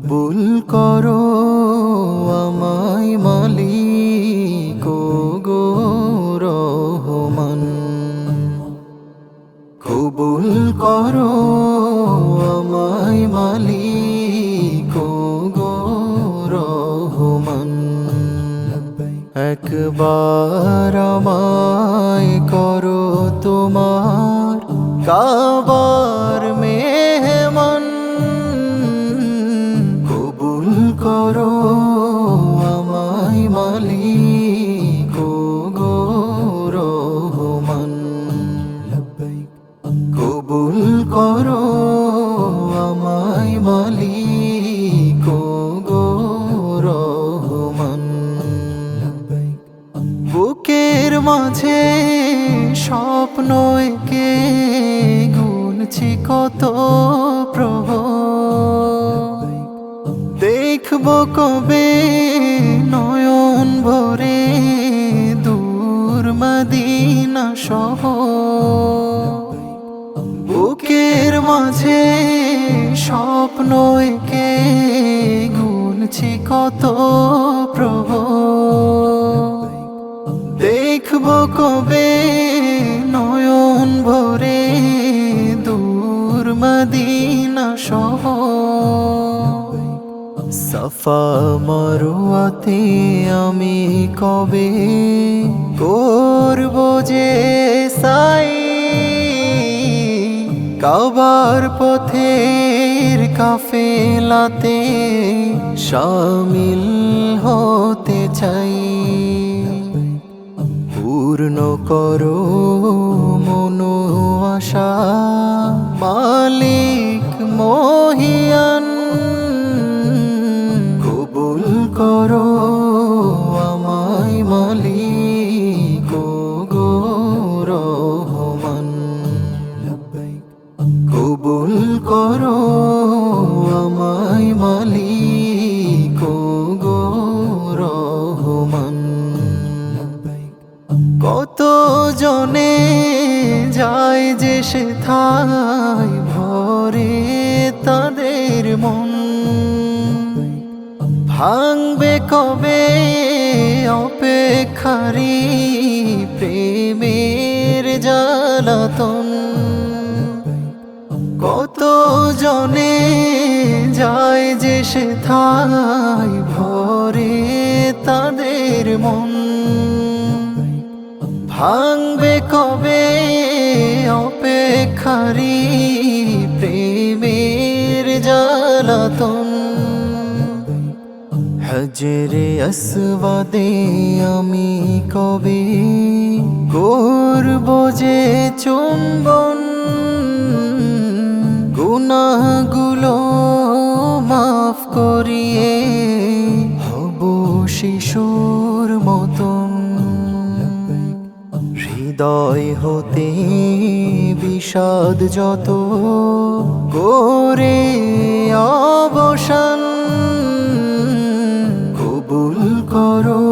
কবুল করো আমায় মালিক গো রহমান। কবুল করো আমায় মালিক গো রহমান। একবার আমায় করো তোমার কাবার মেহমান। কবুল করো আমায় মালিক গো রহমান। কবুল করো আমায় মালিক গো রহমান। বুকের মাঝে স্বপ্ন এঁকে গুনছি কত প্রভু। দেখবো কবে নয়ন ভরে দূর মদিনা শহর। বুকের মাঝে স্বপ্ন এঁকে গুনছি কত প্রভু। দেখবো কবে নয়ন ভরে দূর মদিনা শহর। সাফা মারওয়াতে আমি কবে করবো যে সাই। কাবার পথের কাফেলাতে শামিল হতে চাই। পূর্ণ করো মনো আশা মালিক মহিয়ান। কবুল করো আমায় মালিক গো রহমান। কবুল করো আমায় মালিক গো রহমান। কত জনে যায় যে সেথায় ভরে তাদের মন। ভাঙবে কবে অপেক্ষারি প্রেমের জ্বালাতন। কত জনে যায় যে সেথায় ভরে তাদের মন। ভাঙবে কবে অপেক্ষারি প্রেমের জ্বালাতন। হজরে আসওয়াদে আমি কবে করবো যে চুম্বন। গুনাহগুলো মাফ করিয়ে হব শিশুর মতন। হৃদয় হতে বিষাদ যত করে অবসান। কবুল করো